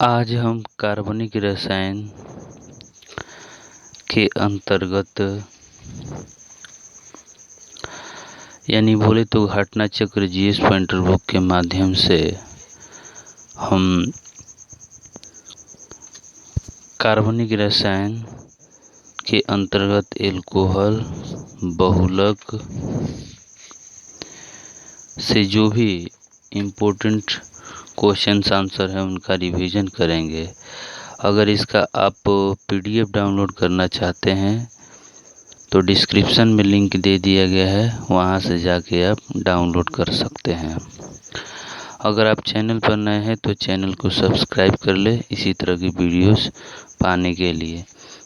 आज हम कार्बनिक रसायन के अंतर्गत यानी बोले तो घटना चक्र जीएस पॉइंटर बुक के माध्यम से हम कार्बनिक रसायन के अंतर्गत एल्कोहल बहुलक से जो भी इम्पोर्टेंट क्वेश्चंस आंसर है उनका रिवीजन करेंगे। अगर इसका आप पीडीएफ डाउनलोड करना चाहते हैं तो डिस्क्रिप्शन में लिंक दे दिया गया है, वहां से जाके आप डाउनलोड कर सकते हैं। अगर आप चैनल पर नए हैं तो चैनल को सब्सक्राइब कर ले इसी तरह की वीडियोस पाने के लिए।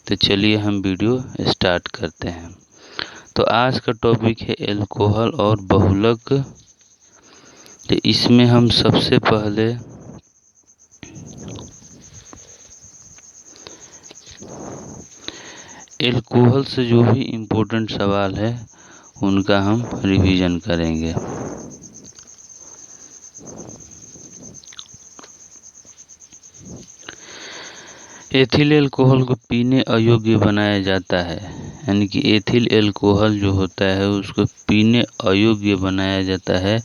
तो चलिए हम वीडियो स्टार्ट करते हैं। तो आज का टॉपिक है एल्कोहल और बहुलक। तो इसमें हम सबसे पहले एल्कोहल से जो भी इम्पोर्टेंट सवाल है उनका हम रिवीजन करेंगे। एथिल एल्कोहल को पीने अयोग्य बनाया जाता है, यानी कि एथिल एल्कोहल जो होता है उसको पीने अयोग्य बनाया जाता है।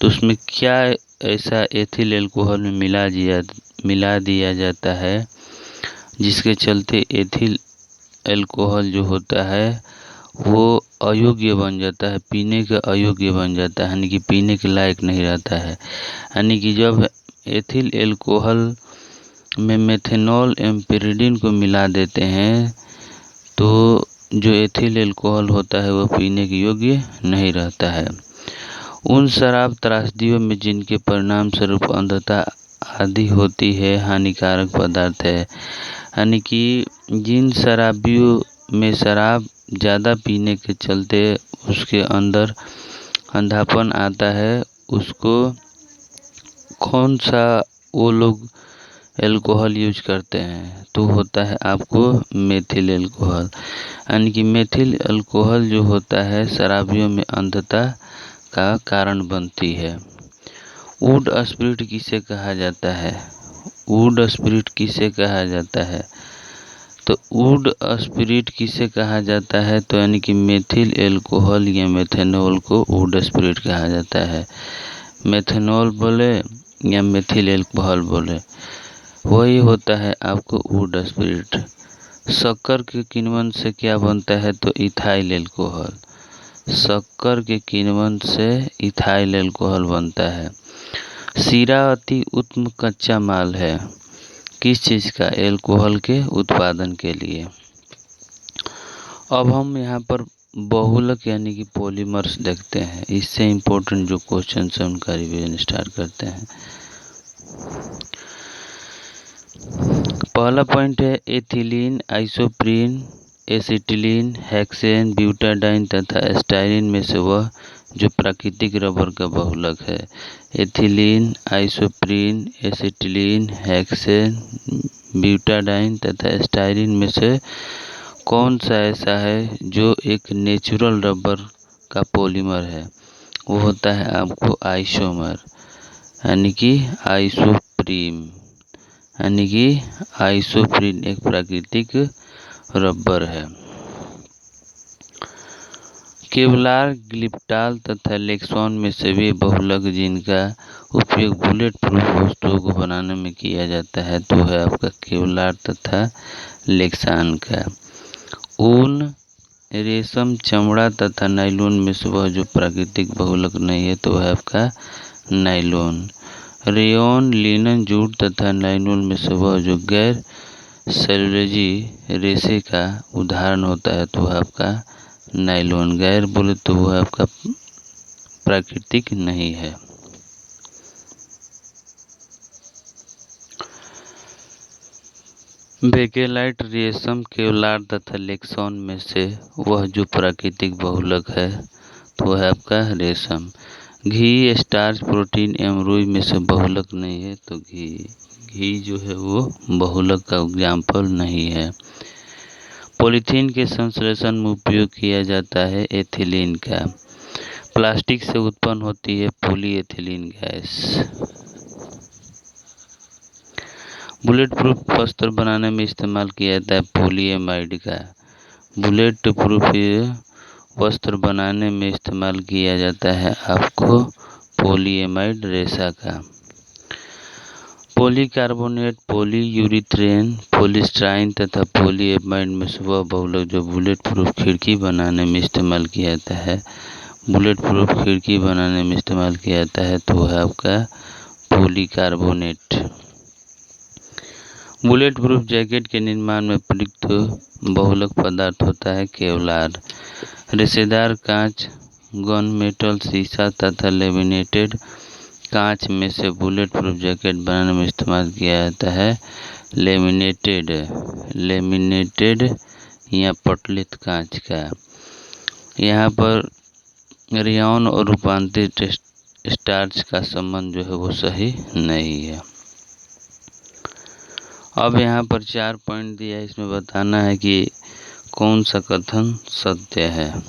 तो उसमें क्या ऐसा एथिल एल्कोहल में मिला दिया जाता है जिसके चलते एथिल एल्कोहल जो होता है वो अयोग्य बन जाता है, पीने के अयोग्य बन जाता है, यानी कि पीने के लायक नहीं रहता है। यानी कि जब एथिल एल्कोहल में मेथनॉल एवं पिरिडिन को मिला देते हैं तो जो एथिल एल्कोहल होता है वो पीने के योग्य नहीं रहता है। उन शराब त्रासदियों में जिनके परिणाम स्वरूप अंधता आदि होती है हानिकारक पदार्थ है, यानी कि जिन शराबियों में शराब ज़्यादा पीने के चलते उसके अंदर अंधापन आता है, उसको कौन सा वो लोग एल्कोहल यूज करते हैं तो होता है आपको मेथिल एल्कोहल। यानी कि मेथिल एल्कोहल जो होता है शराबियों में अंधता का कारण बनती है। वुड स्पिरिट किसे कहा जाता है? वुड स्पिरिट किसे कहा जाता है? तो वुड स्पिरिट किसे कहा जाता है? तो यानी कि मेथिल एल्कोहल या मेथनॉल को वुड स्पिरिट कहा जाता है। मेथनॉल बोले या मेथिल एल्कोहल बोले वही होता है आपको वुड स्पिरिट। शक्कर के किण्वन से क्या बनता है? तो इथाइल एल्कोहल। शक्कर के किण्वन से इथाइल एल्कोहल बनता है। शीरा अति उत्तम कच्चा माल है किस चीज़ का? एल्कोहल के उत्पादन के लिए। अब हम यहाँ पर बहुलक यानी कि पॉलीमर्स देखते हैं। इससे इम्पोर्टेंट जो क्वेश्चन है उनका रिवीजन स्टार्ट करते हैं। पहला पॉइंट है ethylene, isoprene, acetylene, hexane, butadiene तथा स्टाइरिन में से वह जो प्राकृतिक रबर का बहुलक है। Ethylene, isoprene, acetylene, hexane, butadiene तथा स्टाइरिन में से कौन सा ऐसा है जो एक नेचुरल रबर का पॉलीमर है? वो होता है आपको आइसोमर, यानी कि आइसोप्रीन, यानी कि आइसोप्रीन एक प्राकृतिक रबर है। केवलार, ग्लिप्टाल तथा लेक्सॉन में से वे बहुलक जिनका उपयोग बुलेट प्रूफ वस्तुओं को बनाने में किया जाता है तो है आपका केवलार तथा लेक्सॉन का। ऊन, रेशम, चमड़ा तथा नायलॉन में से वह जो प्राकृतिक बहुलक नहीं है तो है आपका नायलॉन। रेयॉन, लिनन, जूट तथा नायलॉन में से वह जो गैर सेलुलोजी रेशे का उदाहरण होता है तो आपका नायलॉन। गैर बोले तो वह आपका प्राकृतिक नहीं है। बेकेलाइट, रेशम, केवलार तथा लेक्सॉन में से वह जो प्राकृतिक बहुलक है तो है आपका रेशम। घी, स्टार्च, प्रोटीन एवं रुई में से बहुलक नहीं है तो घी जो है वो बहुलक का एग्जाम्पल नहीं है। पॉलीथीन के संश्लेषण में उपयोग किया जाता है एथिलीन का। प्लास्टिक से उत्पन्न होती है पॉलीएथिलीन गैस। बुलेट प्रूफ वस्त्र बनाने में इस्तेमाल किया जाता है पॉलीएमाइड का। बुलेट प्रूफ वस्त्र बनाने में इस्तेमाल किया जाता है आपको पॉलीएमाइड रेशा का। पॉलीकार्बोनेट, पॉलीयूरीथेन, पॉलीस्टाइरीन तथा पॉलीएमाइड में से वह बहुलक जो बुलेट प्रूफ खिड़की बनाने में इस्तेमाल किया जाता है, बुलेट प्रूफ खिड़की बनाने में इस्तेमाल किया जाता है तो है आपका पॉलीकार्बोनेट। बुलेट प्रूफ जैकेट के निर्माण में प्रयुक्त बहुलक पदार्थ होता है केवलार। रेशेदार कांच, गन मेटल, शीशा तथा लेमिनेटेड कांच में से बुलेट प्रूफ जैकेट बनाने में इस्तेमाल किया जाता है लेमिनेटेड या पटलित कांच का। यहाँ पर रेयॉन और रूपांतरित स्टार्च का संबंध जो है वो सही नहीं है। अब यहाँ पर 4 पॉइंट दिया है, इसमें बताना है कि कौन सा कथन सत्य है।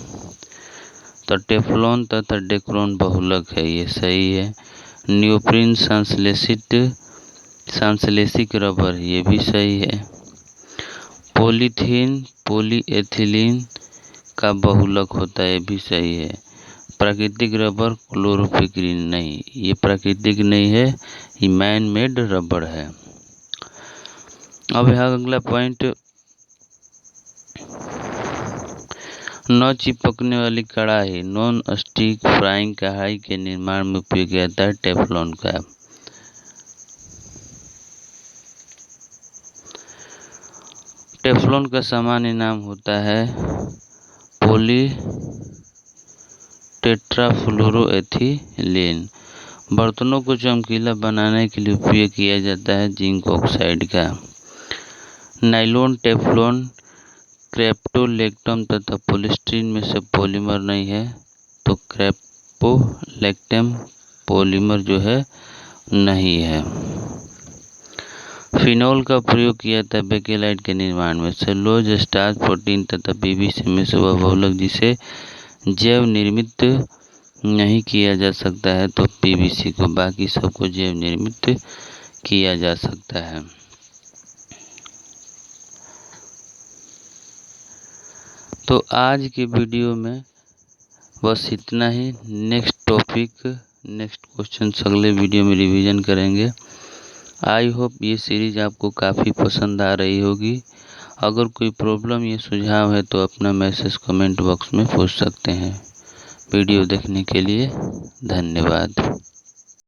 तो टेफ्लॉन तथा डेक्रोन बहुलक है, ये सही है। नियोप्रीन सांश्लेषिक रबर, ये भी सही है। पॉलीथीन पॉलीएथिलीन का बहुलक होता है, ये भी सही है। प्राकृतिक रबर क्लोरोफिक्रीन, नहीं, ये प्राकृतिक नहीं है, ये मैन मेड रबर है। अब यहाँ अगला पॉइंट, न चिपकने वाली कढ़ाई, नॉन स्टिक फ्राइंग कढ़ाई के निर्माण में उपयोग किया जाता है टेफ्लॉन का। टेफ्लॉन का सामान्य नाम होता है पॉलीटेट्राफ्लोरोएथिलीन। बर्तनों को चमकीला बनाने के लिए उपयोग किया जाता है जिंक ऑक्साइड का। नायलॉन, टेफ्लॉन, क्रेप्टोलेक्टम तथा पॉलीस्टीरीन में से पॉलीमर नहीं है तो क्रेप्टोलेक्टम पॉलीमर जो है नहीं है। फिनोल का प्रयोग किया जाता है बेकेलाइट के निर्माण में। सेलुलोज, स्टार्च, प्रोटीन तथा पीवीसी में से वह बहुलक जिसे जैव निर्मित नहीं किया जा सकता है तो पीवीसी को, बाकी सबको जैव निर्मित किया जा सकता है। तो आज के वीडियो में बस इतना ही। नेक्स्ट टॉपिक, नेक्स्ट क्वेश्चन अगले वीडियो में रिवीजन करेंगे। आई होप ये सीरीज आपको काफ़ी पसंद आ रही होगी। अगर कोई प्रॉब्लम या सुझाव है तो अपना मैसेज कमेंट बॉक्स में पूछ सकते हैं। वीडियो देखने के लिए धन्यवाद।